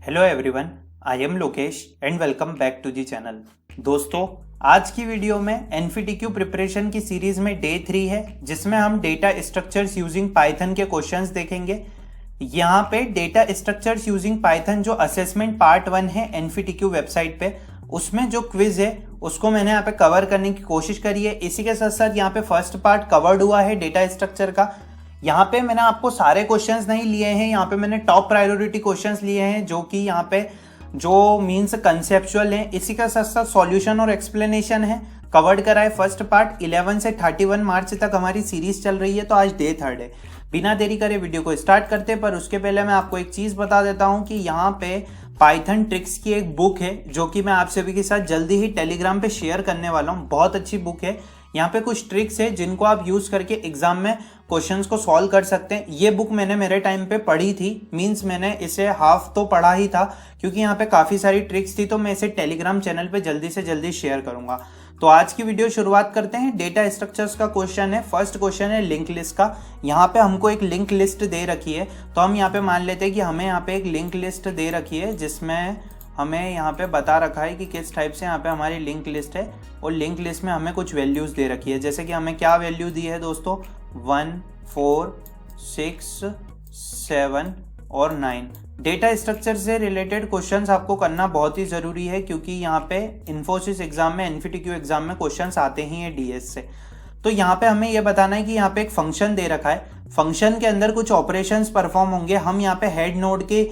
Hello everyone, I am Lokesh and welcome back to the channel. दोस्तों, आज की video में एनपीटीक्यू प्रिपरेशन की सीरीज में डे 3 है, जिसमें हम डेटा स्ट्रक्चर्स यूजिंग पाइथन के क्वेश्चंस देखेंगे। यहाँ पे डेटा स्ट्रक्चर्स यूजिंग पाइथन जो असेसमेंट पार्ट 1 है एनपीटीक्यू वेबसाइट पे, उसमें जो क्विज है उसको मैंने यहाँ पे कवर करने की कोशिश करी है। इसी के साथ साथ यहाँ पे फर्स्ट पार्ट कवर्ड हुआ है डेटा स्ट्रक्चर का। यहाँ पे मैंने आपको सारे क्वेश्चंस नहीं लिए हैं, यहाँ पे मैंने टॉप प्रायोरिटी क्वेश्चंस लिए हैं जो कि यहाँ पे जो मीन्स कंसेप्चुअल है। इसी का साथ साथ सॉल्यूशन और एक्सप्लेनेशन है, कवर्ड करा है फर्स्ट पार्ट। 11 से 31 मार्च तक हमारी सीरीज चल रही है, तो आज डे 3 है। बिना देरी करे वीडियो को स्टार्ट करते, पर उसके पहले मैं आपको एक चीज बता देता हूँ कि यहाँ पे पाइथन ट्रिक्स की एक बुक है जो कि मैं आप सभी के साथ जल्दी ही टेलीग्राम पे शेयर करने वाला हूँ। बहुत अच्छी बुक है। यहाँ पे कुछ ट्रिक्स है जिनको आप यूज करके एग्जाम में क्वेश्चंस को सॉल्व कर सकते हैं। ये बुक मैंने मेरे टाइम पे पढ़ी थी, मींस मैंने इसे हाफ तो पढ़ा ही था, क्योंकि यहाँ पे काफी सारी ट्रिक्स थी। तो मैं इसे टेलीग्राम चैनल पे जल्दी से जल्दी शेयर करूंगा। तो आज की वीडियो शुरुआत करते हैं। डेटा स्ट्रक्चर्स का क्वेश्चन है। फर्स्ट क्वेश्चन है लिंक लिस्ट का। यहाँ पे हमको एक लिंक लिस्ट दे रखी है, तो हम यहाँ पे मान लेते हैं कि हमें यहाँ पे एक लिंक लिस्ट दे रखी है, जिसमें हमें यहाँ पे बता रखा है कि किस टाइप से यहाँ पे हमारी लिंक लिस्ट है। और लिंक लिस्ट में हमें कुछ वैल्यूज दे रखी है, जैसे कि हमें क्या वैल्यू दी है दोस्तों, 1, 4, 6, 7 और 9। डेटा स्ट्रक्चर से रिलेटेड क्वेश्चंस आपको करना बहुत ही जरूरी है, क्योंकि यहाँ पे इन्फोसिस एग्जाम में, एनपीटीक्यू एग्जाम में क्वेश्चंस आते ही हैं डीएस से। तो यहाँ पे हमें ये बताना है कि यहाँ पे एक फंक्शन दे रखा है, फंक्शन के अंदर कुछ ऑपरेशंस परफॉर्म होंगे। हम यहाँ पे हेड नोड के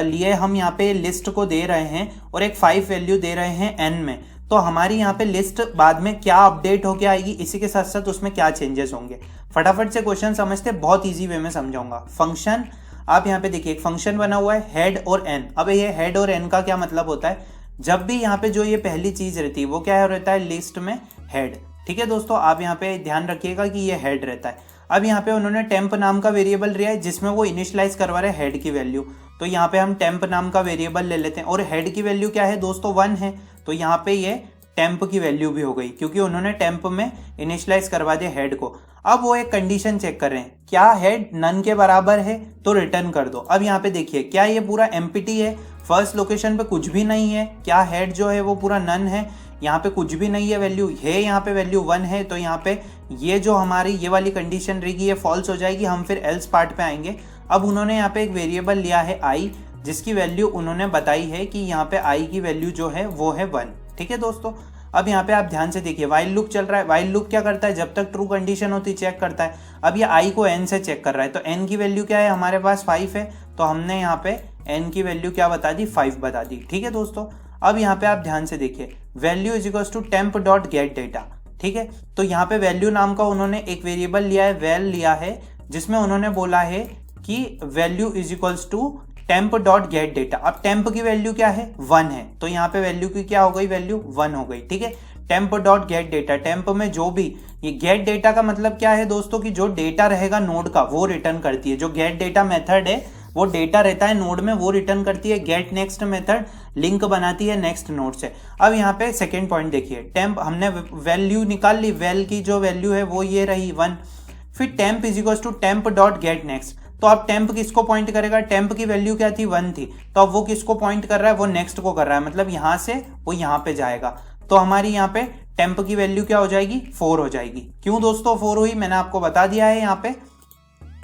लिए हम यहाँ पे लिस्ट को दे रहे हैं और एक 5 वैल्यू दे रहे हैं एन में। तो हमारी यहाँ पे लिस्ट बाद में क्या अपडेट होके आएगी, इसी के साथ साथ उसमें क्या चेंजेस होंगे। फटाफट से क्वेश्चन समझते, बहुत ईजी वे में समझाऊंगा। फंक्शन, आप यहाँ पे देखिए एक फंक्शन बना हुआ है हेड और एन। अब ये हेड और एन का क्या मतलब होता है, जब भी यहाँ पे जो ये पहली चीज रहती है वो क्या रहता है लिस्ट में, हेड। ठीक है दोस्तों, आप यहाँ पे ध्यान रखिएगा कि ये हेड रहता है। अब यहाँ पे उन्होंने टेम्प नाम का वेरिएबल लिया है, जिसमें वो इनिशियलाइज करवा रहे हैं हेड की वैल्यू। तो यहाँ पे हम टेम्प नाम का वेरिएबल ले लेते हैं, और हेड की वैल्यू क्या है दोस्तों, 1 है। तो यहाँ पे ये टेम्प की वैल्यू भी हो गई, क्योंकि उन्होंने टेम्प में इनिशियलाइज करवा दिया हेड को। अब वो एक कंडीशन चेक कर रहे हैं, क्या हेड नन के बराबर है तो रिटर्न कर दो। अब यहाँ पे देखिए, क्या ये पूरा एम्प्टी है, फर्स्ट लोकेशन पे कुछ भी नहीं है। क्या हेड जो है वो पूरा नन है, यहाँ पे कुछ भी नहीं है वैल्यू है, यहाँ पे वैल्यू 1 है। तो यहाँ पे ये जो हमारी ये वाली कंडीशन रहेगी ये फॉल्स हो जाएगी। हम फिर एल्स पार्ट पे आएंगे। अब उन्होंने यहाँ पे एक वेरिएबल लिया है आई, जिसकी वैल्यू उन्होंने बताई है कि यहाँ पे आई की वैल्यू जो है वो है 1। ठीक है दोस्तों, अब यहाँ पे आप ध्यान से देखिए, वाइल लूप चल रहा है। वाइल लूप क्या करता है, जब तक ट्रू कंडीशन होती चेक करता है। अब ये आई को एन से चेक कर रहा है, तो एन की वैल्यू क्या है, हमारे पास 5 है। तो हमने यहाँ पे एन की वैल्यू क्या बता दी, 5 बता दी। ठीक है दोस्तों, अब यहाँ पे आप ध्यान से देखिए, value is equals to temp dot get data. ठीक है, तो यहाँ पे वैल्यू नाम का उन्होंने एक वेरिएबल लिया है, वैल लिया है, जिसमें उन्होंने बोला है कि value is equals to temp dot get data. अब टेम्प की वैल्यू क्या है, 1 है। तो यहाँ पे वैल्यू की क्या हो गई, वैल्यू 1 हो गई। ठीक है, temp dot get data, temp में जो भी, ये गेट डेटा का मतलब क्या है दोस्तों, कि जो डेटा रहेगा नोड का वो रिटर्न करती है। जो गेट डेटा मेथड है वो डेटा रहता है नोड में, वो रिटर्न करती है। गेट नेक्स्ट मेथड लिंक बनाती है नेक्स्ट नोड से। अब यहाँ पे सेकेंड पॉइंट देखिए, टेम्प हमने वैल्यू निकाल ली, वेल की जो वैल्यू है वो ये रही 1। फिर temp is equals to temp dot get next. तो अब टेम्प किसको पॉइंट करेगा, टेम्प की वैल्यू क्या थी, 1 थी। तो अब वो किसको पॉइंट कर रहा है, वो नेक्स्ट को कर रहा है, मतलब यहाँ से वो यहाँ पे जाएगा। तो हमारी यहाँ पे टेम्प की वैल्यू क्या हो जाएगी, 4 हो जाएगी। क्यों दोस्तों 4 हुई, मैंने आपको बता दिया है यहाँ पे,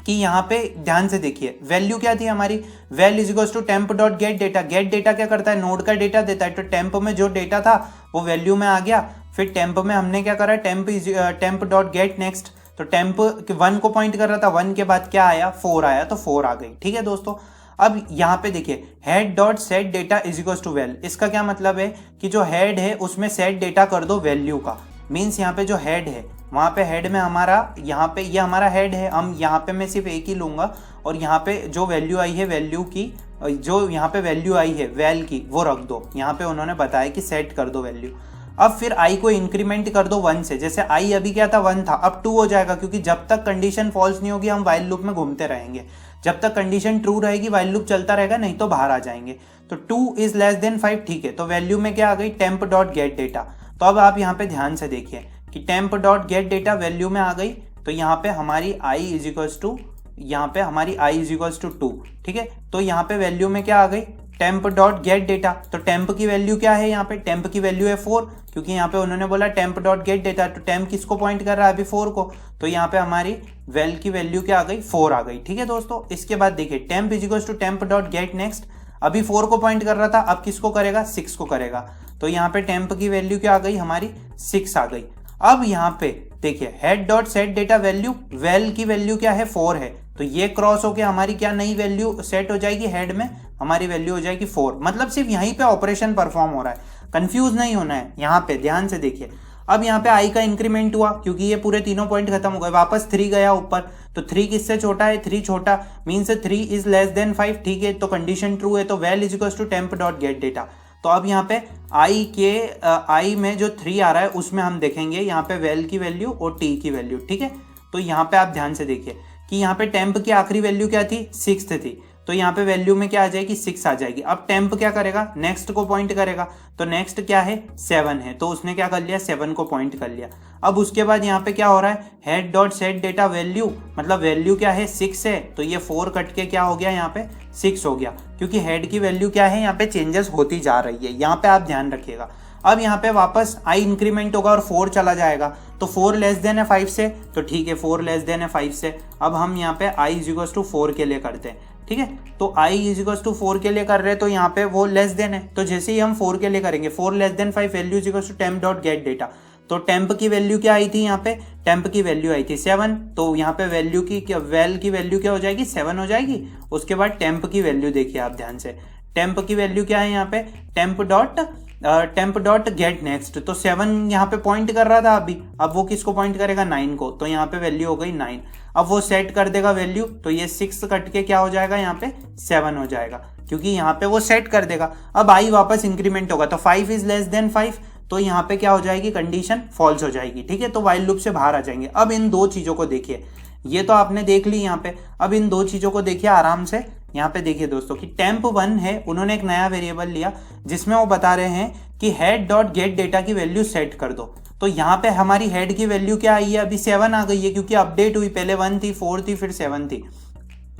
कि यहाँ पे ध्यान से देखिए वैल्यू क्या थी हमारी, val is equals to temp dot get data. Get data क्या करता है, नोड का डेटा देता है। तो टेम्प में जो डेटा था वो वैल्यू में आ गया। फिर टेम्प में हमने क्या करा, टेम्प डॉट गेट नेक्स्ट। तो टेम्प 1 को पॉइंट कर रहा था, 1 के बाद क्या आया, 4 आया, तो 4 आ गई। ठीक है दोस्तों, अब यहाँ पे देखिए, head dot set data is equals to val. इसका क्या मतलब है कि जो हेड है उसमें सेट डेटा कर दो वैल्यू का। मीन्स यहाँ पे जो हेड है, वहाँ पे हेड में हमारा, यहाँ पे ये हमारा हेड है, हम यहाँ पे मैं सिर्फ एक ही लूंगा, और यहाँ पे जो वैल्यू आई है वैल्यू की, जो यहाँ पे वैल्यू आई है वेल की, वो रख दो। यहाँ पे उन्होंने बताया कि सेट कर दो वैल्यू। अब फिर आई को इंक्रीमेंट कर दो 1 से। जैसे आई अभी क्या था, 1 था, अब 2 हो जाएगा, क्योंकि जब तक कंडीशन फॉल्स नहीं होगी हम वाइल लूप में घूमते रहेंगे। जब तक कंडीशन ट्रू रहेगी वाइल लूप चलता रहेगा, नहीं तो बाहर आ जाएंगे। तो 2 इज लेस देन 5। ठीक है, तो वैल्यू में क्या आ गई, टेम्प डॉट गेट डेटा। तो अब आप यहाँ पे ध्यान से देखिए कि temp dot get data value में आ गई। तो यहाँ पे हमारी आई इज इक्वल्स टू, यहाँ पे हमारी आई इज इक्वल्स टू 2। ठीक है, तो यहाँ पे वैल्यू में क्या आ गई, टेम्प डॉट गेट डेटा, तो टेम्प की वैल्यू क्या है यहाँ पे, टेम्प की वैल्यू है 4, क्योंकि यहाँ पे उन्होंने बोला टेम्प डॉट गेट डेटा, तो टेम्प किसको पॉइंट कर रहा है अभी 4 को, तो यहाँ पे हमारी वेल की वैल्यू क्या आ गई 4 आ गई। ठीक है दोस्तों, इसके बाद देखिए temp is equal to temp dot get next, अभी 4 को पॉइंट कर रहा था, अब किसको करेगा 6 को करेगा, तो यहाँ पे टेम्प की वैल्यू क्या आ गई हमारी 6 आ गई। अब यहाँ पे देखिए head dot set data value, well की वैल्यू क्या है 4 है, तो ये क्रॉस होके हमारी क्या नई वैल्यू सेट हो जाएगी, हेड में हमारी वैल्यू हो जाएगी 4, मतलब सिर्फ यहीं पे ऑपरेशन परफॉर्म हो रहा है, कंफ्यूज नहीं होना है। यहाँ पे ध्यान से देखिए, अब यहाँ पे आई का इंक्रीमेंट हुआ क्योंकि ये पूरे तीनों पॉइंट खत्म हो गए, वापस 3 गया ऊपर, तो 3 किससे छोटा है, 3 छोटा मीन्स 3 इज लेस देन 5। ठीक है, तो कंडीशन ट्रू है, तो val is equal to temp dot get data. तो अब यहाँ पे आई में जो 3 आ रहा है उसमें हम देखेंगे यहाँ पे वेल की वैल्यू और टी की वैल्यू। ठीक है, तो यहाँ पे आप ध्यान से देखिए कि यहाँ पे टेम्प की आखिरी वैल्यू क्या थी 6 थी, तो यहाँ पे वैल्यू में क्या आ जाएगी 6 आ जाएगी। अब टेम्प क्या करेगा, नेक्स्ट को पॉइंट करेगा, तो नेक्स्ट क्या है 7 है, तो उसने क्या कर लिया 7 को पॉइंट कर लिया। अब उसके बाद यहाँ पे क्या हो रहा है, head dot set data value, मतलब वैल्यू क्या है 6 है, तो ये 4 कट के क्या हो गया यहाँ पे 6 हो गया, क्योंकि हेड की वैल्यू क्या है यहाँ पे चेंजेस होती जा रही है, यहाँ पे आप ध्यान रखिएगा। अब यहाँ पे वापस आई इंक्रीमेंट होगा और 4 चला जाएगा, तो 4 लेस देन है 5 से, तो ठीक है 4 लेस देन है 5 से। अब हम यहाँ पे आई इज इक्वल टू 4 के लिए करते हैं। ठीक है, तो आई इज इक्वल टू 4 के लिए कर रहे हैं, तो यहाँ पे वो लेस देन है, तो जैसे ही हम 4 के लिए करेंगे 4 less than 5 value is equal to temp dot get data, तो टेम्प की वैल्यू क्या आई थी यहाँ पे, टेम्प की वैल्यू आई थी 7, तो यहाँ पे वैल्यू की वेल की वैल्यू क्या हो जाएगी 7 हो जाएगी। उसके बाद टेम्प की वैल्यू देखिए आप ध्यान से, टेम्प की वैल्यू क्या है यहाँ पे, टेम्प डॉट गेट नेक्स्ट, तो 7 यहाँ पे पॉइंट कर रहा था अभी, अब वो किसको पॉइंट करेगा 9 को, तो यहाँ पे वैल्यू हो गई 9। अब वो सेट कर देगा वैल्यू, तो ये 6 कट के क्या हो जाएगा यहाँ पे 7 हो जाएगा, क्योंकि यहाँ पे वो सेट कर देगा। अब आई वापस इंक्रीमेंट होगा, तो 5 इज लेस देन 5, तो यहाँ पे क्या हो जाएगी कंडीशन फॉल्स हो जाएगी। ठीक है, तो वाइल लूप से बाहर आ जाएंगे। अब इन दो चीजों को देखिए, ये तो आपने देख ली यहाँ पे, अब इन दो चीजों को देखिए आराम से। यहाँ पे देखिए दोस्तों कि टेम्प 1 है, उन्होंने एक नया वेरिएबल लिया जिसमें वो बता रहे हैं कि हेड डॉट गेट डेटा की वैल्यू सेट कर दो, तो यहाँ पे हमारी हेड की वैल्यू क्या आई है अभी 7 आ गई है, क्योंकि अपडेट हुई, पहले 1 थी 4 थी फिर 7 थी।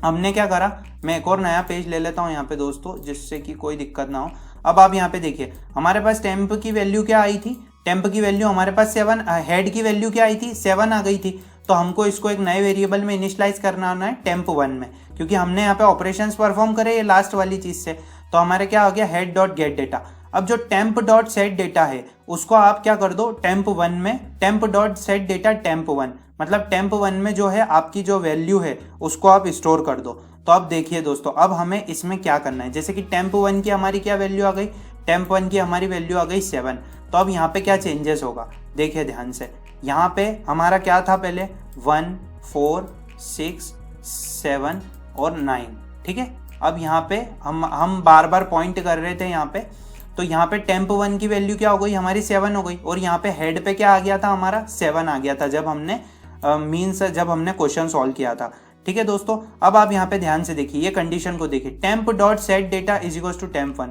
हमने क्या करा, मैं एक और नया पेज ले लेता हूँ यहाँ पे दोस्तों, जिससे कि कोई दिक्कत ना हो। अब आप यहाँ पे देखिए हमारे पास टेम्प की वैल्यू क्या आई थी, टेम्प की वैल्यू हमारे पास 7, हेड की वैल्यू क्या आई थी 7 आ गई थी, तो हमको इसको एक नए वेरिएबल में इनिशियलाइज करना है टेम्प 1 में, क्योंकि हमने यहाँ पे ऑपरेशंस परफॉर्म करे ये लास्ट वाली चीज से, तो हमारे क्या हो गया हेड डॉट गेट डेटा। अब जो टेम्प डॉट सेट डेटा है उसको आप क्या कर दो टेम्प 1 में, temp dot set data temp 1, मतलब टेम्प 1 में जो है आपकी जो वैल्यू है उसको आप स्टोर कर दो। तो अब देखिए दोस्तों, अब हमें इसमें क्या करना है, जैसे कि टेम्प 1 की हमारी क्या वैल्यू आ गई, टेम्प 1 की हमारी वैल्यू आ गई 7, तो अब यहाँ पे क्या चेंजेस होगा देखिए ध्यान से। यहाँ पे हमारा क्या था पहले 1 4 6 7 और 9, ठीक है। अब यहाँ पे हम बार बार पॉइंट कर रहे थे यहाँ पे, तो यहाँ पे टेम्प 1 की वैल्यू क्या हो गई हमारी 7 हो गई, और यहाँ पे हेड पे क्या आ गया था हमारा 7 आ गया था जब हमने जब हमने क्वेश्चन सॉल्व किया था। ठीक है दोस्तों, अब आप यहाँ पे ध्यान से देखिए, ये कंडीशन को देखिए, temp dot set data is equal to temp 1।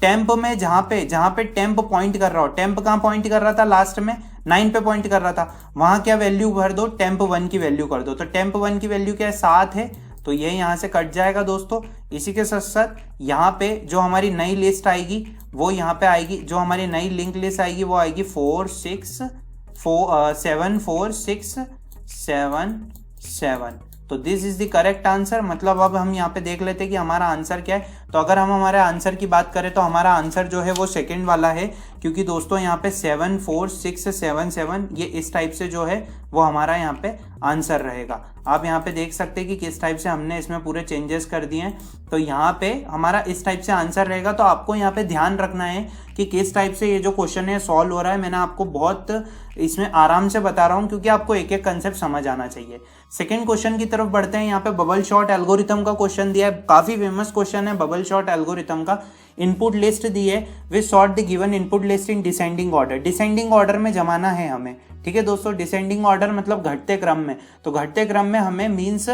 Temp में जहाँ पे टेम्प पॉइंट कर रहा हो, टेम्प कहाँ पॉइंट कर रहा था लास्ट में 9 पे पॉइंट कर रहा था, वहां क्या वैल्यू भर दो टेम्प 1 की वैल्यू कर दो, तो टेम्प 1 की वैल्यू क्या है 7 है, तो ये यहाँ से कट जाएगा दोस्तों। इसी के साथ साथ यहाँ पे जो हमारी नई लिस्ट आएगी वो यहाँ पे आएगी, जो हमारी नई लिंक लिस्ट आएगी वो आएगी 7 4 6 7 7। तो this is the correct answer. मतलब अब हम यहाँ पे देख लेते हैं कि हमारा आंसर क्या है। तो अगर हम हमारे आंसर की बात करें तो हमारा आंसर जो है वो सेकंड वाला है, क्योंकि दोस्तों यहाँ पे 7 4 6 7 7 ये इस टाइप से जो है वो हमारा यहाँ पे आंसर रहेगा। आप यहाँ पे देख सकते हैं कि किस टाइप से हमने इसमें पूरे चेंजेस कर दिए हैं, तो यहाँ पे हमारा इस टाइप से आंसर रहेगा। तो आपको यहाँ पे ध्यान रखना है कि किस टाइप से ये जो क्वेश्चन है सॉल्व हो रहा है। मैंने आपको बहुत इसमें आराम से बता रहा हूँ क्योंकि आपको एक एक कंसेप्ट समझ आना चाहिए। सेकंड क्वेश्चन की तरफ बढ़ते हैं। यहाँ पे बबल शॉट एल्गोरिथम का क्वेश्चन दिया है, काफी फेमस क्वेश्चन है बबल शॉट एल्गोरिथम का। इनपुट लिस्ट दी है, we sort the given input list in descending order. Descending order में जमाना है हमें, ठीक है दोस्तों। डिसेंडिंग ऑर्डर मतलब घटते क्रम में, तो घटते क्रम में हमें मीन्स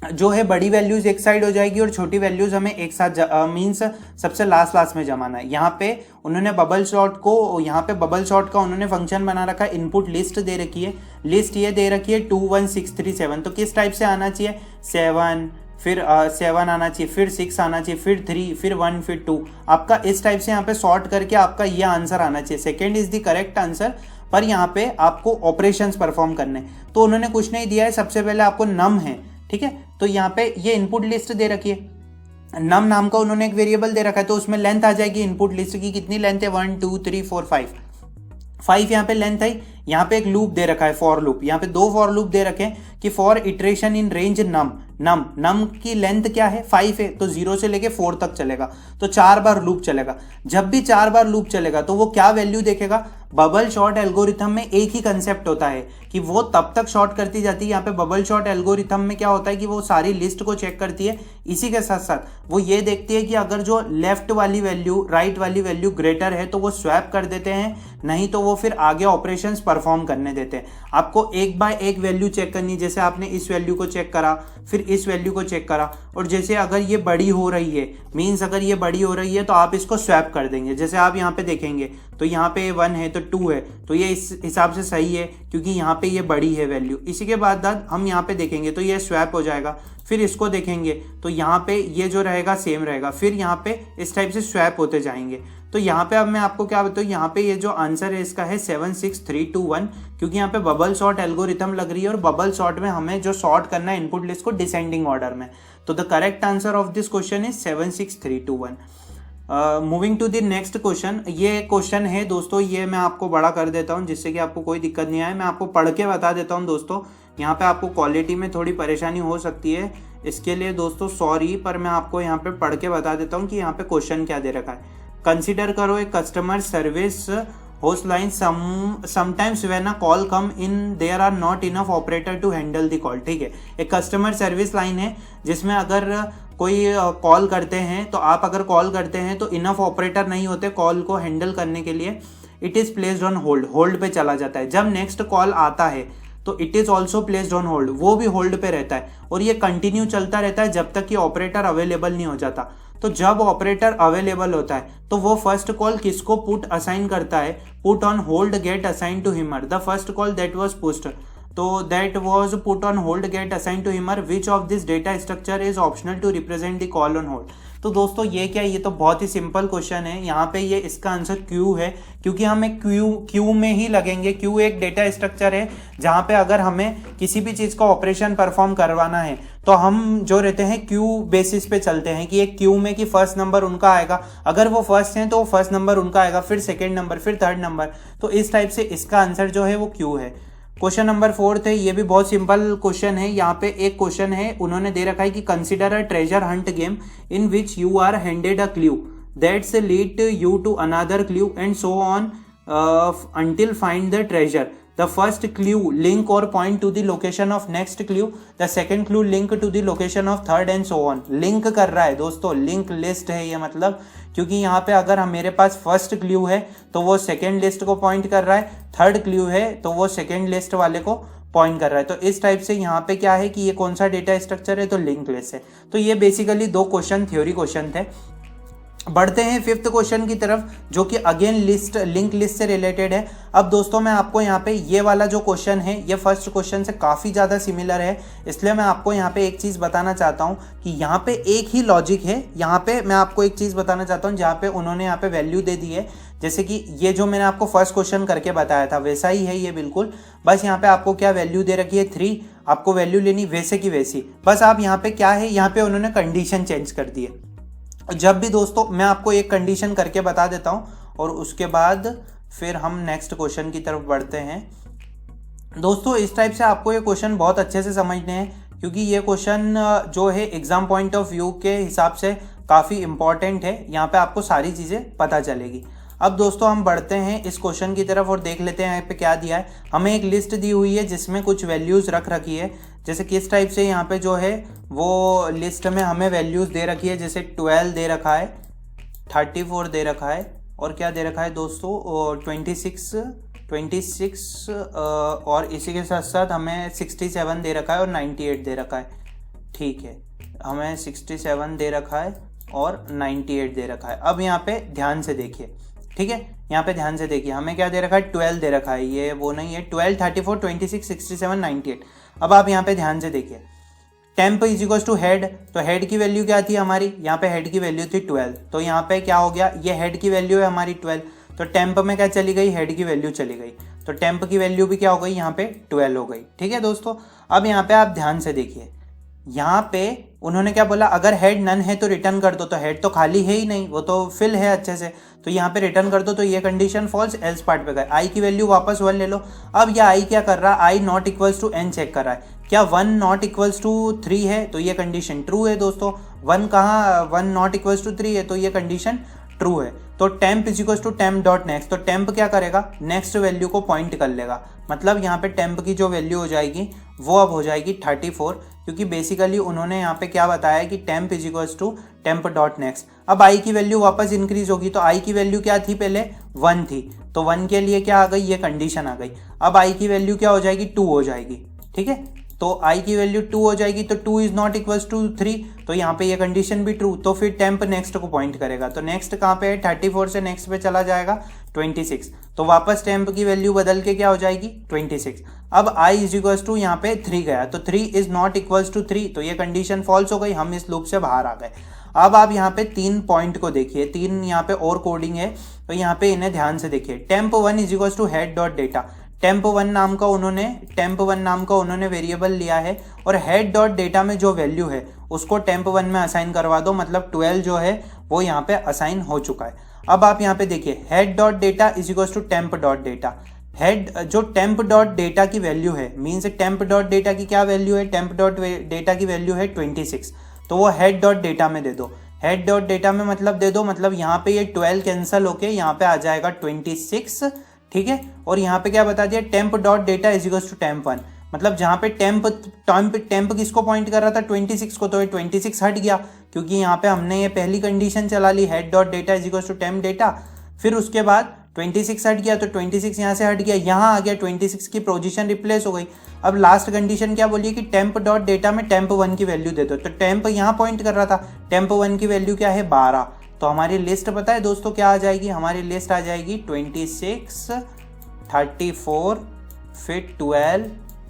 जो है बड़ी वैल्यूज एक साइड हो जाएगी और छोटी वैल्यूज हमें एक साथ मीन्स सबसे लास्ट में जमाना है। यहाँ पे उन्होंने बबल शॉट को, यहाँ पे बबल शॉट का उन्होंने फंक्शन बना रखा है, इनपुट लिस्ट दे रखी है, लिस्ट ये दे रखी है 2 1 6 3 7। तो किस टाइप से आना चाहिए 7 फिर 7 आना चाहिए, फिर 6 आना चाहिए, फिर 3, फिर 1, फिर 2। आपका इस टाइप से यहाँ पे सॉर्ट करके आपका ये आंसर आना चाहिए। Second is the correct answer, पर यहाँ पे आपको ऑपरेशंस परफॉर्म करने, तो उन्होंने कुछ नहीं दिया है। सबसे पहले आपको नम है, ठीक है, तो यहाँ पे ये इनपुट लिस्ट दे रखी है, नम नाम का उन्होंने एक वेरिएबल दे रखा है, तो उसमें लेंथ आ जाएगी इनपुट लिस्ट की। कितनी लेंथ है? 1 2 3 4 5 यहाँ पे लेंथ है। यहाँ पे एक लूप दे रखा है, फॉर लूप। यहाँ पे 2 फॉर लूप दे रखे हैं कि फॉर इटरेशन इन रेंज नम की लेंथ क्या है? 5 है, तो 0 से लेके 4 तक चलेगा, तो 4 बार लूप चलेगा। जब भी 4 बार लूप चलेगा तो वो क्या वैल्यू देखेगा? बबल शॉर्ट एल्गोरिथम में एक ही कंसेप्ट होता है कि वो तब तक शॉर्ट करती जाती है। यहाँ पे बबल शॉर्ट एल्गोरिथम में क्या होता है कि वो सारी लिस्ट को चेक करती है, इसी के साथ साथ वो ये देखती है कि अगर जो लेफ्ट वाली वैल्यू राइट वाली वैल्यू ग्रेटर है तो वो स्वैप कर देते हैं, नहीं तो वो फिर आगे ऑपरेशंस परफॉर्म करने देते हैं। आपको एक बाय एक वैल्यू चेक करनी, जैसे आपने इस वैल्यू को चेक करा, फिर इस वैल्यू को चेक करा, और जैसे अगर ये बड़ी हो रही है, मीन्स अगर ये बड़ी हो रही है तो आप इसको स्वैप कर देंगे। जैसे आप यहाँ पे देखेंगे तो यहाँ पे 1 है तो 2 है, तो ये इस हिसाब से सही है क्योंकि यहाँ पे ये बड़ी है वैल्यू। इसी के बाद हम यहाँ पे देखेंगे तो ये स्वैप हो जाएगा। फिर इसको देखेंगे तो यहाँ पे ये जो रहेगा सेम रहेगा, फिर यहाँ पे इस टाइप से स्वैप होते जाएंगे। तो यहाँ पे अब मैं आपको क्या बताऊँ, यहाँ पे ये जो आंसर है इसका है 7 6 3 2 1, क्योंकि यहाँ पे बबल सॉर्ट एल्गोरिथम लग रही है और बबल सॉर्ट में हमें जो सॉर्ट करना है इनपुट लिस्ट को डिसेंडिंग ऑर्डर में। तो the correct answer of this question is 7 6 3 2 1। Moving to the next question. ये क्वेश्चन है दोस्तों, ये मैं आपको बड़ा कर देता हूँ जिससे कि आपको कोई दिक्कत नहीं आए। मैं आपको पढ़ के बता देता हूँ दोस्तों, यहाँ पे आपको क्वालिटी में थोड़ी परेशानी हो सकती है, इसके लिए दोस्तों सॉरी, पर मैं आपको यहाँ पे पढ़ के बता देता हूँ कि यहाँ पे क्वेश्चन क्या दे रखा है। कंसिडर करो एक customer service host line sometimes when a call come in there are not enough operator to handle the call. ठीक है, एक कस्टमर सर्विस लाइन है जिसमें अगर कोई कॉल करते हैं तो आप अगर कॉल करते हैं तो इनफ ऑपरेटर नहीं होते कॉल को हैंडल करने के लिए, it is placed on hold, hold पे चला जाता है। जब नेक्स्ट कॉल आता है तो it is also placed on hold, वो भी होल्ड पे रहता है और ये कंटिन्यू चलता रहता है जब तक कि ऑपरेटर अवेलेबल नहीं हो जाता। तो जब ऑपरेटर अवेलेबल होता है तो वो फर्स्ट कॉल किसको पुट असाइन करता है? Put on hold get assign to him. The first call that was pushed, तो that was put on hold get assign to him, which of this data structure is optional to represent the call on hold. तो दोस्तों ये क्या है, ये तो बहुत ही simple question है। यहाँ पे ये इसका आंसर क्यू है, क्योंकि हमें क्यू में ही लगेंगे। क्यू एक डेटा स्ट्रक्चर है जहाँ पे अगर हमें किसी भी चीज़ का ऑपरेशन परफॉर्म करवाना है तो हम जो रहते हैं क्यू बेसिस पे चलते हैं कि एक क्यू में कि फर्स्ट नंबर उनका आएगा, अगर वो फर्स्ट हैं तो वो फर्स्ट नंबर उनका आएगा, फिर सेकेंड नंबर, फिर थर्ड नंबर। तो इस टाइप से इसका आंसर जो है वो क्यू है। क्वेश्चन नंबर 4 है, ये भी बहुत सिंपल क्वेश्चन है। यहाँ पे एक क्वेश्चन है, उन्होंने दे रखा है कि consider a treasure hunt game in which you are handed a clue that's lead you to another clue and so on until find the treasure. The first clue link or point to the location of next clue. The second clue link to the location of third and so on. Link कर रहा है दोस्तों, link list है ये, मतलब क्योंकि यहाँ पे अगर हम मेरे पास फर्स्ट क्लू है तो वो सेकेंड लिस्ट को पॉइंट कर रहा है, थर्ड क्लू है तो वो सेकेंड लिस्ट वाले को पॉइंट कर रहा है। तो इस टाइप से यहाँ पे क्या है कि ये कौन सा डेटा स्ट्रक्चर है, तो लिंक लिस्ट है। तो ये बेसिकली 2 क्वेश्चन थ्योरी क्वेश्चन थे। बढ़ते हैं 5th क्वेश्चन की तरफ, जो कि अगेन लिंक लिस्ट से रिलेटेड है। अब दोस्तों मैं आपको यहाँ पे ये वाला जो क्वेश्चन है ये फर्स्ट क्वेश्चन से काफ़ी ज़्यादा सिमिलर है, इसलिए मैं आपको यहाँ पे एक चीज़ बताना चाहता हूँ कि यहाँ पे एक ही लॉजिक है। यहाँ पे मैं आपको एक चीज़ बताना चाहता हूँ जहाँ पे उन्होंने यहाँ पे वैल्यू दे दी है, जैसे कि ये जो मैंने आपको फर्स्ट क्वेश्चन करके बताया था वैसा ही है ये बिल्कुल। बस यहाँ पे आपको क्या वैल्यू दे रखी है 3, आपको वैल्यू लेनी वैसे की वैसी। बस आप यहाँ पे क्या है, यहाँ पे उन्होंने कंडीशन चेंज कर दी है। जब भी दोस्तों मैं आपको एक कंडीशन करके बता देता हूं और उसके बाद फिर हम नेक्स्ट क्वेश्चन की तरफ बढ़ते हैं। दोस्तों इस टाइप से आपको ये क्वेश्चन बहुत अच्छे से समझने हैं, क्योंकि ये क्वेश्चन जो है एग्जाम पॉइंट ऑफ व्यू के हिसाब से काफ़ी इंपॉर्टेंट है। यहाँ पे आपको सारी चीज़ें पता चलेगी। अब दोस्तों हम बढ़ते हैं इस क्वेश्चन की तरफ और देख लेते हैं यहाँ पे क्या दिया है। हमें एक लिस्ट दी हुई है जिसमें कुछ वैल्यूज़ रख रखी है, जैसे किस टाइप से यहाँ पे जो है वो लिस्ट में हमें वैल्यूज़ दे रखी है। जैसे 12 दे रखा है, 34 दे रखा है, और क्या दे रखा है दोस्तों 26 और इसी के साथ साथ हमें 67 दे रखा है और 98 दे रखा है। ठीक है, हमें 67 दे रखा है और 98 दे रखा है। अब यहाँ पे ध्यान से देखिए, ठीक है, यहाँ पे ध्यान से देखिए, हमें क्या दे रखा है 12 दे रखा है, ये वो नहीं है। 12, 34, 26, 67, 98। अब आप यहाँ पे ध्यान से देखिए, temp is equal to head, तो हेड की वैल्यू क्या थी हमारी, यहाँ पे हेड की वैल्यू थी 12, तो यहाँ पे क्या हो गया, ये हेड की वैल्यू है हमारी 12, तो टेम्प में क्या चली गई, हेड की वैल्यू चली गई, तो टेम्प की वैल्यू भी क्या हो गई, यहाँ पे 12 हो गई। ठीक है दोस्तों, अब यहाँ पे आप ध्यान से देखिए, यहाँ पे उन्होंने क्या बोला, अगर हेड नन है तो रिटर्न कर दो, तो हेड तो खाली है ही नहीं, वो तो फिल है अच्छे से, तो यहाँ पे रिटर्न कर दो, तो ये कंडीशन फॉल्स, एल्स पार्ट पे गए। आई की वैल्यू वापस 1 ले लो। अब ये आई क्या कर रहा है, I not equals to N check कर रहा है, क्या 1 नॉट इक्वल्स टू 3 है, तो ये कंडीशन ट्रू है दोस्तों। 1 कहाँ, 1 नॉट इक्वल्स टू 3 है, तो ये कंडीशन ट्रू है। तो temp is equal to temp dot next, तो टेम्प क्या करेगा, नेक्स्ट वैल्यू को पॉइंट कर लेगा, मतलब यहाँ पे टेम्प की जो वैल्यू हो जाएगी वो अब हो जाएगी 34, क्योंकि बेसिकली उन्होंने यहाँ पे क्या बताया कि temp is equal to temp dot next. अब आई की वैल्यू वापस इंक्रीज होगी, तो आई की वैल्यू क्या थी, पहले 1 थी, तो 1 के लिए क्या आ गई, ये कंडीशन आ गई। अब आई की वैल्यू क्या हो जाएगी, 2 हो जाएगी। ठीक है, तो आई की वैल्यू 2 हो जाएगी, तो 2 इज नॉट इक्वल्स टू 3, तो यहाँ पे ये कंडीशन भी ट्रू, तो फिर टेम्प नेक्स्ट को पॉइंट करेगा, तो नेक्स्ट कहाँ पे है, 34 से नेक्स्ट पे चला जाएगा 26, तो वापस टेम्प की वैल्यू बदल के क्या हो जाएगी 26। अब आई इज इक्वल्स टू यहाँ पे 3 गया, तो 3 इज नॉट इक्वल्स टू 3, तो ये कंडीशन फॉल्स हो गई, हम इस लूप से बाहर आ गए। अब आप यहाँ पे 3 पॉइंट को देखिए, 3 यहाँ पे और कोडिंग है, तो यहाँ पे इन्हें ध्यान से देखिए। Temp 1 is equals to head dot data, temp 1 नाम का उन्होंने वेरिएबल लिया है, और हेड डॉट डेटा में जो वैल्यू है उसको टेम्प 1 में असाइन करवा दो, मतलब 12 जो है वो यहाँ पे असाइन हो चुका है। अब आप यहाँ पे देखिए, head dot data is equal to temp dot data, head जो टेम्प डॉट डेटा की वैल्यू है, मीन्स टेम्प डॉट डेटा की क्या वैल्यू है, टेम्प डॉट डेटा की वैल्यू है 26, तो वो हेड डॉट डेटा में दे दो, हेड डॉट डेटा में मतलब दे दो, मतलब यहाँ पे ये 12 कैंसिल होके यहाँ पे आ जाएगा 26। ठीक है, और यहाँ पे क्या बता दिया, temp dot data is equal to temp 1, मतलब जहाँ पे टेम्प किसको पॉइंट कर रहा था, 26 को, तो ये 26 हट गया, क्योंकि यहाँ पे हमने ये पहली कंडीशन चला ली, head dot data is equal to temp data, फिर उसके बाद 26 हट गया, तो 26 यहाँ से हट गया, यहाँ आ गया 26 की पोजीशन रिप्लेस हो गई। अब लास्ट कंडीशन क्या बोलिए कि टेम्प डॉट डेटा में टेम्प 1 की वैल्यू दे दो, तो टेम्प यहाँ पॉइंट कर रहा था, टेम्प 1 की वैल्यू क्या है 12, तो हमारी लिस्ट पता है दोस्तों क्या आ जाएगी, हमारी लिस्ट आ जाएगी 26, 34, फिर 12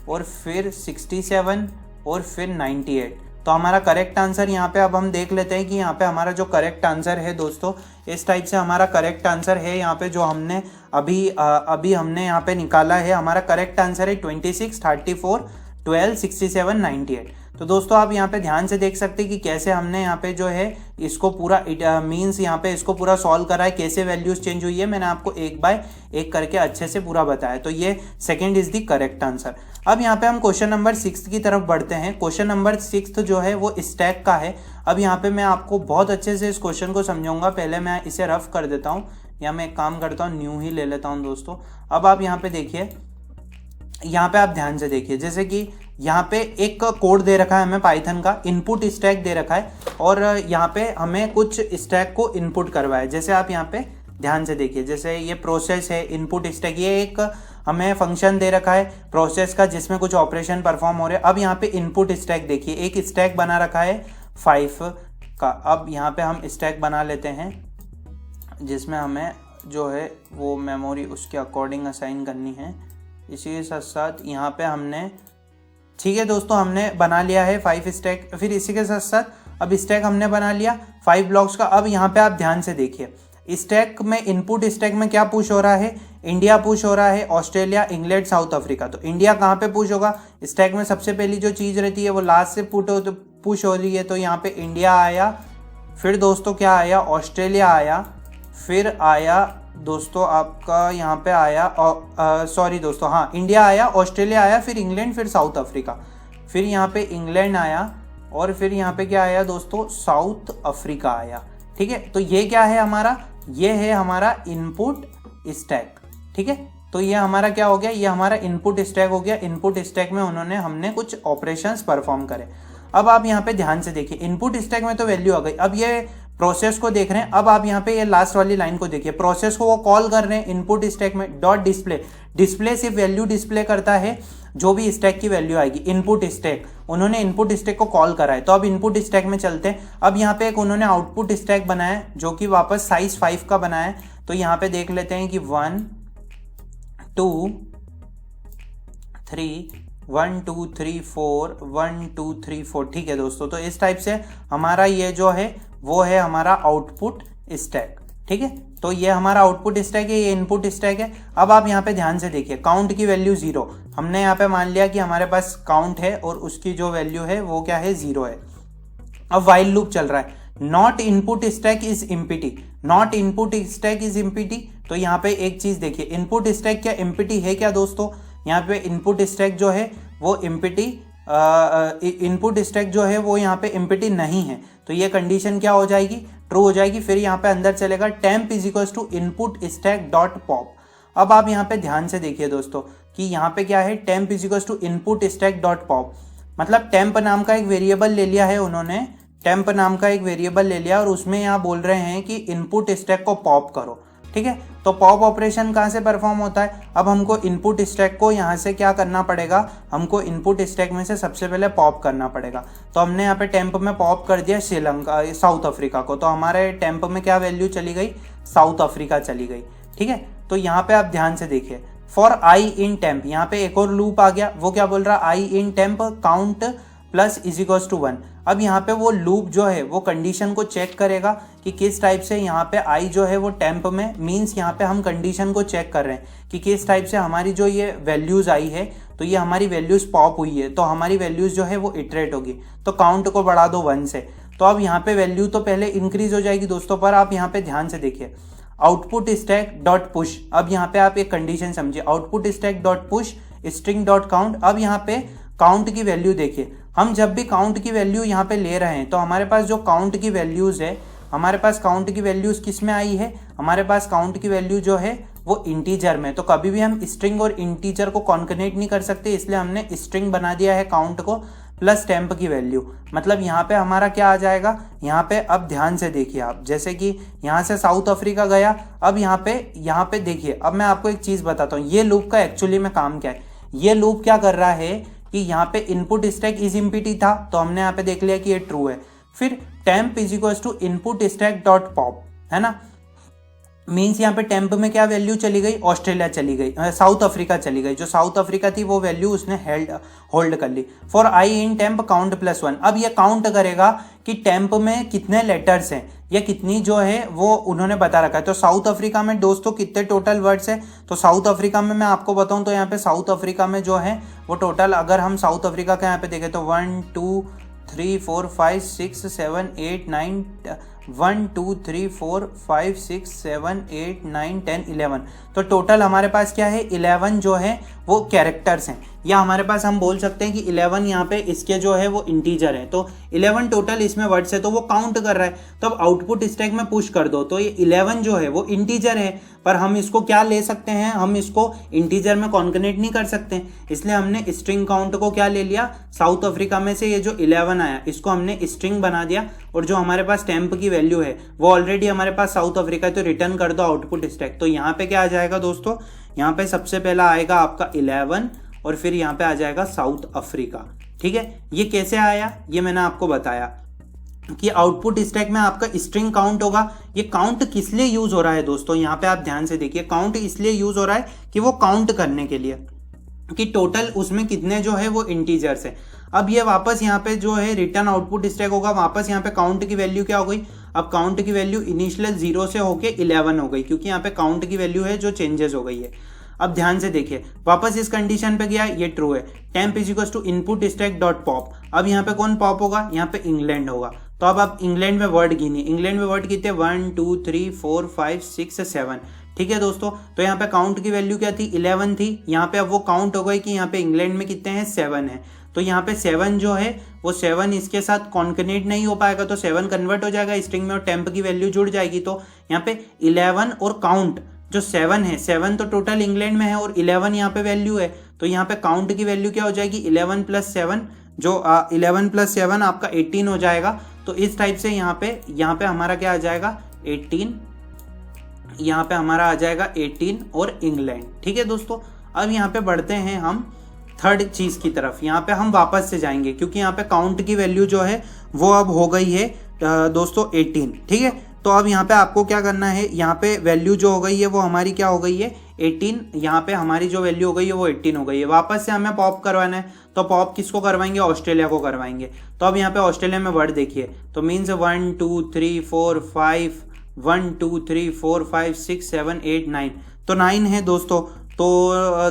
और फिर 67 और फिर 98। तो हमारा करेक्ट आंसर यहाँ पे अब हम देख लेते हैं कि यहाँ पे हमारा जो करेक्ट आंसर है दोस्तों, इस टाइप से हमारा करेक्ट आंसर है यहाँ पे जो हमने अभी हमने यहाँ पे निकाला है, हमारा करेक्ट आंसर है 26, 34, 12, 67, 98। तो दोस्तों आप यहाँ पे ध्यान से देख सकते हैं कि कैसे हमने यहाँ पे जो है इसको पूरा मीन्स यहाँ पे इसको पूरा सॉल्व करा है, कैसे वैल्यूज चेंज हुई है, मैंने आपको एक बाय एक करके अच्छे से पूरा बताया, तो ये second is the correct answer. अब यहाँ पे हम क्वेश्चन नंबर 6 की तरफ बढ़ते हैं। क्वेश्चन नंबर 6 जो है वो स्टैक का है। अब यहाँ पे मैं आपको बहुत अच्छे से इस क्वेश्चन को समझाऊंगा, पहले मैं इसे रफ कर देता हूँ, या मैं एक काम करता हूँ न्यू ही ले लेता हूँ दोस्तों। अब आप यहाँ पे देखिए, यहाँ पे आप ध्यान से देखिए, जैसे कि यहाँ पे एक कोड दे रखा है हमें पाइथन का, इनपुट स्टैक दे रखा है, और यहाँ पे हमें कुछ स्टैक को इनपुट करवाए। जैसे आप यहाँ पे ध्यान से देखिए, जैसे ये प्रोसेस है, इनपुट स्टैक, ये एक हमें फंक्शन दे रखा है प्रोसेस का जिसमें कुछ ऑपरेशन परफॉर्म हो रहे हैं। अब यहाँ पे इनपुट स्टैक देखिए, एक स्टैक बना रखा है 5 का। अब यहाँ पे हम स्टैक बना लेते हैं जिसमें हमें जो है वो मेमोरी उसके अकॉर्डिंग असाइन करनी है। इसी के साथ साथ यहाँ पे हमने, ठीक है दोस्तों, हमने बना लिया है 5 स्टैक। फिर इसी के साथ साथ अब स्टैक हमने बना लिया 5 ब्लॉक्स का। अब यहाँ पे आप ध्यान से देखिए, स्टैक में इनपुट स्टैक में क्या पुश हो रहा है, इंडिया पुश हो रहा है, ऑस्ट्रेलिया, इंग्लैंड, साउथ अफ्रीका। तो इंडिया कहाँ पे पुश होगा, स्टैक में सबसे पहली जो चीज़ रहती है वो लास्ट से पुश हो रही है, तो यहाँ पे इंडिया आया। फिर दोस्तों क्या आया, ऑस्ट्रेलिया आया। फिर आया दोस्तों आपका यहाँ पे आया, सॉरी दोस्तों, हाँ, इंडिया आया, ऑस्ट्रेलिया आया, फिर इंग्लैंड, फिर साउथ अफ्रीका। फिर यहाँ पे इंग्लैंड आया, और फिर यहाँ पे क्या आया दोस्तों, साउथ अफ्रीका आया। ठीक है, तो ये क्या है हमारा, ये है हमारा इनपुट स्टैक। ठीक है, तो ये हमारा क्या हो गया, ये हमारा इनपुट स्टैक हो गया। इनपुट स्टैक में हमने कुछ ऑपरेशंस परफॉर्म करे। अब आप यहाँ पे ध्यान से देखिए, इनपुट स्टैक में तो वैल्यू आ गई। अब ये प्रोसेस को देख रहे हैं। अब आप यहाँ पे ये लास्ट वाली लाइन को देखिए, प्रोसेस को वो कॉल कर रहे हैं इनपुट स्टैक में, डॉट डिस्प्ले। डिस्प्ले सिर्फ वैल्यू डिस्प्ले करता है जो भी स्टैक की वैल्यू आएगी। इनपुट स्टैक, उन्होंने इनपुट स्टैक को कॉल करा है, तो अब इनपुट स्टैक में चलते हैं। अब यहाँ पे एक उन्होंने आउटपुट स्टैक बनाया जो कि वापस साइज 5 का बनाया है। तो यहाँ पे देख लेते हैं कि 1 2 3 1 2 3 4 1 2 3 4। ठीक है दोस्तों, तो इस टाइप से हमारा ये जो है वो है हमारा आउटपुट स्टैक। ठीक है, तो ये हमारा आउटपुट स्टैक है, ये इनपुट स्टैक है। अब आप यहाँ पे ध्यान से देखिए, काउंट की वैल्यू 0, हमने यहाँ पे मान लिया कि हमारे पास काउंट है और उसकी जो वैल्यू है वो क्या है, 0 है। अब व्हाइल लूप चल रहा है, not input stack is empty, not input stack is empty. तो यहाँ पे एक चीज देखिए, इनपुट स्टैक क्या एम्प्टी है क्या दोस्तों? यहाँ पे इनपुट स्टैक जो है वो एम्प्टी, इनपुट स्टैक जो है वो यहाँ पे एम्प्टी नहीं है। तो ये कंडीशन क्या हो जाएगी, ट्रू हो जाएगी। फिर यहाँ पे अंदर चलेगा temp is equal to input stack dot pop. अब आप यहाँ पे ध्यान से देखिए दोस्तों कि यहाँ पे क्या है, temp is equal to input stack dot pop, मतलब टेम्प नाम का एक वेरिएबल ले लिया है उन्होंने, टेम्प नाम का एक वेरिएबल ले लिया और उसमें यहाँ बोल रहे हैं कि इनपुट स्टैक को पॉप करो। ठीक है, तो पॉप ऑपरेशन कहाँ से परफॉर्म होता है? अब हमको इनपुट स्टैक को यहाँ से क्या करना पड़ेगा, हमको इनपुट स्टैक में से सबसे पहले पॉप करना पड़ेगा। तो हमने यहाँ पे टेम्प में पॉप कर दिया श्रीलंका, साउथ अफ्रीका को, तो हमारे टेम्प में क्या वैल्यू चली गई, साउथ अफ्रीका चली गई। ठीक है, तो यहाँ पे आप ध्यान से देखिए, फॉर आई इन टेम्प, यहाँ पे एक और लूप आ गया, वो क्या बोल रहा है, I in temp count plus is equal to 1। अब यहाँ पे वो लूप जो है वो कंडीशन को चेक करेगा कि किस टाइप से यहाँ पे आई जो है वो टेम्प में, मीन्स यहाँ पे हम कंडीशन को चेक कर रहे हैं कि किस टाइप से हमारी जो ये वैल्यूज आई है, तो ये हमारी वैल्यूज पॉप हुई है, तो हमारी वैल्यूज जो है वो इटरेट होगी। तो काउंट को बढ़ा दो 1 से, तो अब यहाँ पे वैल्यू तो पहले इंक्रीज हो जाएगी दोस्तों, पर आप यहाँ पे ध्यान से देखिए, आउटपुट स्टैक डॉट पुश। अब यहाँ पे आप एक कंडीशन समझिए, output stack dot push string dot count. अब यहाँ पे काउंट की वैल्यू देखिए, हम जब भी काउंट की वैल्यू यहाँ पे ले रहे हैं तो हमारे पास जो काउंट की वैल्यूज है, हमारे पास काउंट की वैल्यूज किस में आई है, हमारे पास काउंट की वैल्यू जो है वो इंटीजर में। तो कभी भी हम स्ट्रिंग और इंटीजर को कॉन्कनेट नहीं कर सकते, इसलिए हमने स्ट्रिंग बना दिया है काउंट को प्लस टेम्प की वैल्यू। मतलब यहाँ पे हमारा क्या आ जाएगा, यहाँ पे अब ध्यान से देखिए आप, जैसे कि यहाँ से साउथ अफ्रीका गया, अब यहाँ पे देखिए, अब मैं आपको एक चीज बताता हूँ, ये लूप का एक्चुअली में काम क्या है। ये लूप क्या कर रहा है कि यहाँ पे इनपुट स्टैक इज एम्प्टी था, तो हमने यहाँ पे देख लिया कि ये ट्रू है। फिर temp is equal to input stack dot pop, है ना, मीन्स यहाँ पे टेम्प में क्या वैल्यू चली गई, ऑस्ट्रेलिया चली गई, साउथ अफ्रीका चली गई, जो साउथ अफ्रीका थी वो वैल्यू उसने होल्ड कर ली। For I in temp count plus 1। अब ये काउंट करेगा कि टेम्प में कितने लेटर्स हैं या कितनी जो है वो उन्होंने बता रखा है। तो साउथ अफ्रीका में दोस्तों कितने टोटल वर्ड्स है, तो साउथ अफ्रीका में मैं आपको बताऊं तो यहाँ पे साउथ अफ्रीका में जो है वो टोटल, अगर हम साउथ अफ्रीका का यहाँ पे देखें तो 1 2 3 4 5 6 7 8 9 1 2 3 4 5 6 7 8 9 10 11। तो टोटल हमारे पास क्या है, 11 जो है वो कैरेक्टर्स हैं, या हमारे पास हम बोल सकते हैं कि 11 यहाँ पे इसके जो है वो इंटीजर है। तो 11 टोटल इसमें वर्ड्स है, तो वो काउंट कर रहा है। तो अब आउटपुट स्टैक में पुश कर दो, तो ये 11 जो है वो इंटीजर है, पर हम इसको क्या ले सकते हैं, हम इसको इंटीजर में कॉन्कनेट नहीं कर सकते, इसलिए हमने स्ट्रिंग काउंट को क्या ले लिया, साउथ अफ्रीका में से ये जो 11 आया इसको हमने स्ट्रिंग बना दिया, और जो हमारे पास टेम्प की वैल्यू है वो ऑलरेडी हमारे पास साउथ अफ्रीका है, तो रिटर्न कर दो आउटपुट स्टैक। तो यहाँ पे क्या आ जाएगा दोस्तों, यहाँ पे सबसे पहला आएगा आपका 11 और फिर यहाँ पे आ जाएगा साउथ अफ्रीका। ठीक है, ये कैसे आया ये मैंने आपको बताया कि आउटपुट स्टैक में आपका स्ट्रिंग काउंट होगा। ये काउंट किस लिए यूज हो रहा है दोस्तों, यहाँ पे आप ध्यान से देखिए, काउंट इसलिए यूज हो रहा है कि वो काउंट करने के लिए कि टोटल उसमें कितने जो है वो इंटीजर्स है। अब ये वापस यहाँ पे जो है रिटर्न आउटपुट स्टैक होगा, वापस यहाँ पे काउंट की वैल्यू क्या हो गई, अब काउंट की वैल्यू इनिशियल 0 से होके 11 हो गई, क्योंकि यहाँ पे काउंट की वैल्यू है जो चेंजेस हो गई है। अब ध्यान से देखिए, वापस इस कंडीशन पे गया, ये ट्रू है, temp is equal to input stack dot pop. अब यहाँ पे कौन पॉप होगा, यहाँ पे इंग्लैंड होगा। तो अब आप इंग्लैंड में वर्ड गिनिए, इंग्लैंड में वर्ड कितने, 1 2 3 4 5 6 7। ठीक है दोस्तों, तो यहाँ पे काउंट की वैल्यू क्या थी, 11 थी, यहाँ पे अब वो काउंट हो गई कि यहाँ पे इंग्लैंड में कितने हैं, 7 है। तो यहाँ पे 7 जो है वो 7 इसके साथ कॉन्कनेट नहीं हो पाएगा, तो 7 कन्वर्ट हो जाएगा स्ट्रिंग में और टेम्प की वैल्यू जुड़ जाएगी। तो यहाँ पे 11 और काउंट जो 7 है, 7 तो टोटल इंग्लैंड में है और 11 यहाँ पे वैल्यू है, तो यहाँ पे काउंट की वैल्यू क्या हो जाएगी, 11 + 7, जो 11 + 7 आपका 18 हो जाएगा। तो इस टाइप से यहाँ पे हमारा क्या आ जाएगा, 18, यहाँ पे हमारा आ जाएगा 18 और इंग्लैंड। ठीक है दोस्तों, अब यहाँ पे बढ़ते हैं हम थर्ड चीज की तरफ। यहाँ पे हम वापस से जाएंगे क्योंकि यहाँ पे काउंट की वैल्यू जो है वो अब हो गई है दोस्तों 18। ठीक है, तो अब यहाँ पे आपको क्या करना है, यहाँ पे वैल्यू जो हो गई है वो हमारी क्या हो गई है, 18, यहाँ पे हमारी जो वैल्यू हो गई है वो 18 हो गई है। वापस से हमें पॉप करवाना है, तो पॉप किसको करवाएंगे, ऑस्ट्रेलिया को करवाएंगे। तो अब यहाँ पे ऑस्ट्रेलिया में वर्ड देखिए, तो मीन्स 1 2 3 4 5, 1 2 3 4 5 6 7 8 9, तो 9 है दोस्तों। तो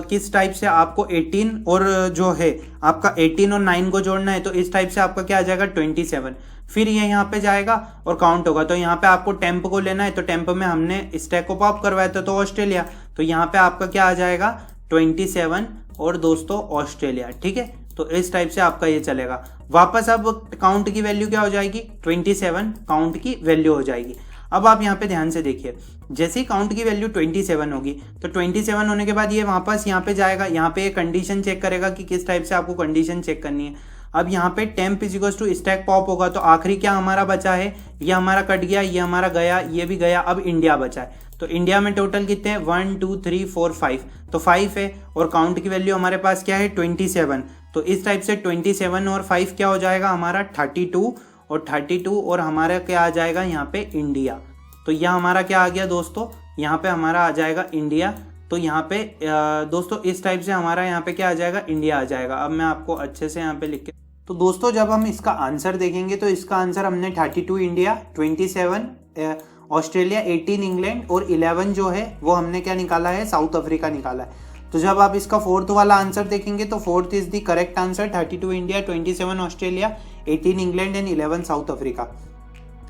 किस टाइप से आपको 18 और जो है आपका 18 और 9 को जोड़ना है, तो इस टाइप से आपका क्या आ जाएगा 27। फिर ये यहाँ पे जाएगा और काउंट होगा। तो यहाँ पे आपको टेम्प को लेना है, तो टेम्प में हमने स्टैक को पॉप करवाया था तो ऑस्ट्रेलिया, तो यहाँ पे आपका क्या आ जाएगा 27 और दोस्तों ऑस्ट्रेलिया, ठीक है। तो इस टाइप से आपका ये चलेगा। वापस अब काउंट की वैल्यू क्या हो जाएगी 27 काउंट की वैल्यू हो जाएगी। अब आप यहाँ पे ध्यान से देखिए, जैसे ही काउंट की वैल्यू 27 होगी, तो 27 होने के बाद ये वापस यहाँ पे जाएगा, यहाँ पे कंडीशन चेक करेगा कि किस टाइप से आपको कंडीशन चेक करनी है। अब यहाँ पे temp is equals to stack pop होगा, तो आखिरी क्या हमारा बचा है, ये हमारा कट गया, ये हमारा गया, ये भी गया, अब इंडिया बचा है। तो इंडिया में टोटल कितने हैं 1 2 3 4 5, तो 5 है और काउंट की वैल्यू हमारे पास क्या है 27। तो इस टाइप से 27 और 5 क्या हो जाएगा हमारा 32, और 32 और हमारा क्या आ जाएगा यहाँ पे इंडिया। तो यह हमारा क्या आ गया दोस्तों, यहाँ पे हमारा आ जाएगा इंडिया। तो यहाँ पे दोस्तों इस टाइप से हमारा यहाँ पे क्या आ जाएगा इंडिया आ जाएगा। अब मैं आपको अच्छे से यहाँ पे लिख के, तो दोस्तों जब हम इसका आंसर देखेंगे तो इसका आंसर हमने 32 इंडिया, 27 ऑस्ट्रेलिया, 18 इंग्लैंड और 11 जो है वो हमने क्या निकाला है साउथ अफ्रीका निकाला है। तो जब आप इसका फोर्थ वाला आंसर देखेंगे तो fourth is the correct answer, 32 India, 27 Australia, 18 England and 11 south Africa.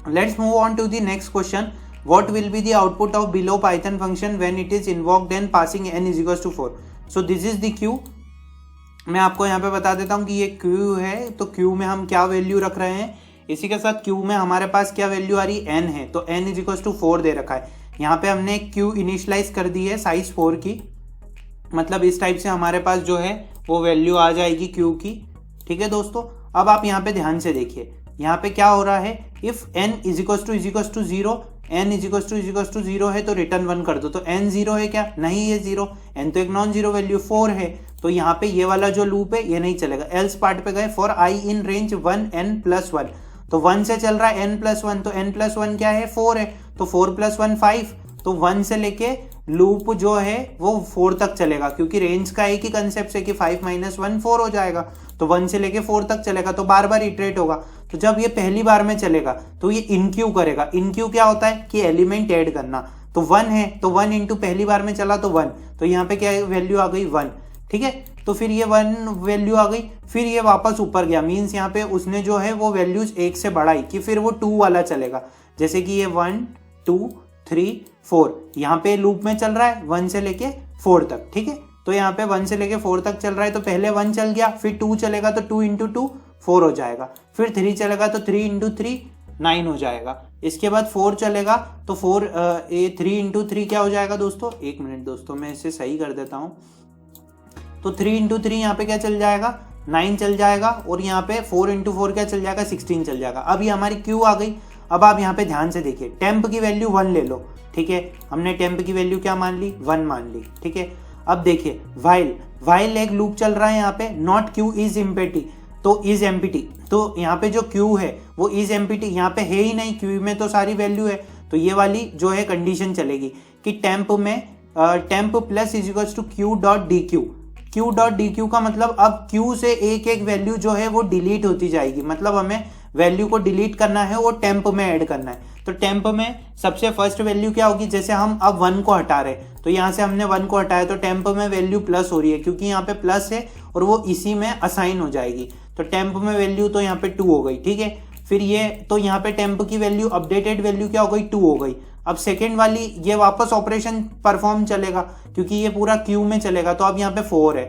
Let's move on to the next question. What will be the output of below Python function when it is invoked and passing n is equals to 4? So this is the Q. मैं आपको यहाँ पे बता देता हूँ कि ये Q है, तो Q में हम क्या वैल्यू रख रहे हैं, इसी के साथ Q में हमारे पास क्या वैल्यू आ रही है n है, तो n इज इक्वल्स टू 4 दे रखा है। यहाँ पे हमने Q इनिशियलाइज कर दी है साइज 4 की, मतलब इस टाइप से हमारे पास जो है वो वैल्यू आ जाएगी Q की, ठीक है दोस्तों। अब आप यहाँ पे ध्यान से देखिए, यहाँ पे क्या हो रहा है, if n is equals to 0, n is equals to 0 है तो रिटर्न 1 कर दो। तो n 0 है क्या, नहीं ये 0, n तो एक नॉन जीरो वैल्यू 4 है, तो यहाँ पे ये वाला जो लूप है ये नहीं चलेगा। एल्स पार्ट पे गए, for i in range 1 n + 1, तो 1 से चल रहा है n + 1, तो n + 1 क्या है 4 है, तो 4 + 1 5, तो 1 से लेके लूप जो है वो 4 तक चलेगा, क्योंकि रेंज का एक ही कंसेप्ट है कि 5 - 1 4 हो जाएगा, तो 1 से लेके 4 तक चलेगा, तो बार बार इटरेट होगा। तो जब ये पहली बार में चलेगा तो ये इनक्यू करेगा। इनक्यू क्या होता है कि एलिमेंट ऐड करना, तो 1 है तो 1 इंटू पहली बार में चला तो 1, तो यहाँ पे क्या वैल्यू आ गई 1, ठीक है। तो फिर ये 1 वैल्यू आ गई, फिर ये वापस ऊपर गया, मीन्स यहाँ पे उसने जो है वो वैल्यूज 1 से बढ़ाई कि फिर वो 2 वाला चलेगा, जैसे कि ये 1 2 3 4 यहाँ पे लूप में चल रहा है 1 से लेके 4 तक, ठीक है। तो यहाँ पे 1 से लेके 4 तक चल रहा है, तो पहले 1 चल गया, फिर 2 चलेगा तो 2 × 2 4 हो जाएगा, फिर 3 चलेगा तो 3 × 3 9 हो जाएगा, इसके बाद 4 चलेगा तो 3 × 3 क्या हो जाएगा दोस्तों, एक मिनट दोस्तों मैं इसे सही कर देता हूँ। तो 3 × 3 यहाँ पे क्या चल जाएगा 9 चल जाएगा, और यहाँ पे 4 × 4 क्या चल जाएगा 16 चल जाएगा। अब ये हमारी क्यू आ गई। अब आप यहाँ पे ध्यान से देखिए, टेम्प की वैल्यू 1 ले लो, ठीक है, हमने टेम्प की वैल्यू क्या मान ली 1 मान ली, ठीक है। अब देखिए वाइल एक लूप चल रहा है यहाँ पे, नॉट क्यू इज एम्प्टी, तो इज एम्प्टी, तो यहाँ पे जो क्यू है वो इज एम्प्टी यहाँ पे है ही नहीं, क्यू में तो सारी वैल्यू है, तो ये वाली जो है कंडीशन चलेगी कि टेम्प में temp plus is equals to queue dot dequeue. Queue dot dequeue का मतलब अब क्यू से एक एक वैल्यू जो है वो डिलीट होती जाएगी, मतलब हमें वैल्यू को डिलीट करना है और टेम्प में ऐड करना है। तो टेम्प में सबसे फर्स्ट वैल्यू क्या होगी, जैसे हम अब 1 को हटा रहे, तो यहाँ से हमने 1 को हटाया तो टेम्प में वैल्यू प्लस हो रही है, क्योंकि यहाँ पे प्लस है और वो इसी में असाइन हो जाएगी, तो टेम्प में वैल्यू तो यहाँ पे 2 हो गई, ठीक है। फिर ये तो यहाँ पे टेम्प की वैल्यू अपडेटेड वैल्यू क्या हो गई 2 हो गई। अब सेकेंड वाली ये वापस ऑपरेशन परफॉर्म चलेगा, क्योंकि ये पूरा क्यू में चलेगा, तो अब यहाँ पे 4 है,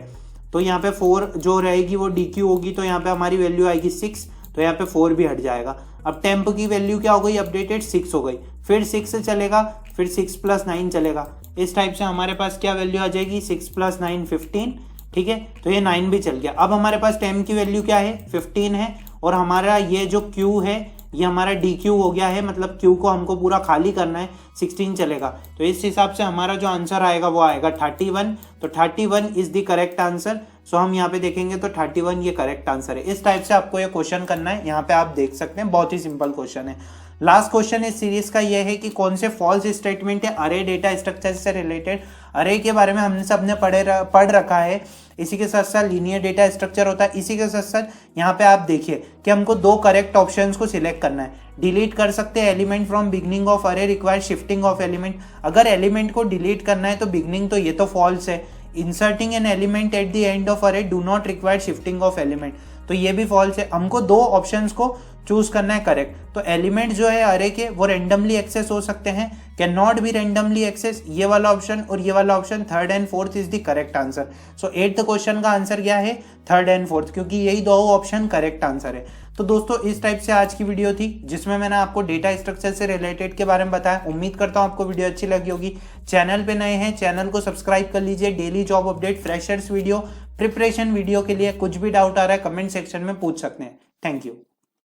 तो यहाँ पे 4 जो रहेगी वो डी क्यू होगी, तो यहाँ पे हमारी वैल्यू आएगी 6, तो यहाँ पे 4 भी हट जाएगा। अब टेम्प की वैल्यू क्या हो गई अपडेटेड 6 हो गई, फिर 6 से चलेगा, फिर 6 + 9 चलेगा, इस टाइप से हमारे पास क्या वैल्यू आ जाएगी 6 + 9 15, ठीक है। तो ये 9 भी चल गया। अब हमारे पास टेम्प की वैल्यू क्या है 15 है, और हमारा ये जो क्यू है ये हमारा डी क्यू हो गया है, मतलब क्यू को हमको पूरा खाली करना है, 16 चलेगा, तो इस हिसाब से हमारा जो आंसर आएगा वो आएगा 31। तो 31 इज द करेक्ट आंसर। सो हम यहाँ पे देखेंगे तो 31 ये करेक्ट आंसर है। इस टाइप से आपको ये क्वेश्चन करना है, यहाँ पे आप देख सकते हैं बहुत ही सिंपल क्वेश्चन है। लास्ट क्वेश्चन इस सीरीज का यह है कि कौन से फॉल्स स्टेटमेंट है अरे डेटा स्ट्रक्चर से रिलेटेड। अरे के बारे में हमने सबने पढ़ रखा है। इसी के साथ साथ लीनियर डेटा स्ट्रक्चर होता है। इसी के साथ साथ यहाँ पे आप देखिए कि हमको दो करेक्ट ऑप्शंस को सिलेक्ट करना है। डिलीट कर सकते हैं element from beginning of array, require shifting of element. अगर एलिमेंट को डिलीट करना है तो बिगनिंग, तो ये तो फॉल्स है। Inserting an element at the end of array do not require shifting of element, तो ये भी फॉल्स है। हमको दो ऑप्शंस को चूज करना है करेक्ट। तो एलिमेंट जो है अरे के वो रेंडमली एक्सेस हो सकते हैं, can not be randomly access, ये वाला ऑप्शन और ये वाला option, third and fourth is the correct answer. So 8th question का आंसर क्या है, थर्ड एंड फोर्थ, क्योंकि यही दो ऑप्शन करेक्ट आंसर है। तो दोस्तों इस टाइप से आज की वीडियो थी जिसमें मैंने आपको डेटा स्ट्रक्चर से रिलेटेड के बारे में बताया। उम्मीद करता हूं आपको वीडियो अच्छी लगी होगी। चैनल पे नए हैं, चैनल को सब्सक्राइब कर लीजिए। Daily job update, freshers video, preparation video के लिए कुछ भी डाउट आ रहा है कमेंट सेक्शन में पूछ सकते हैं। Thank you.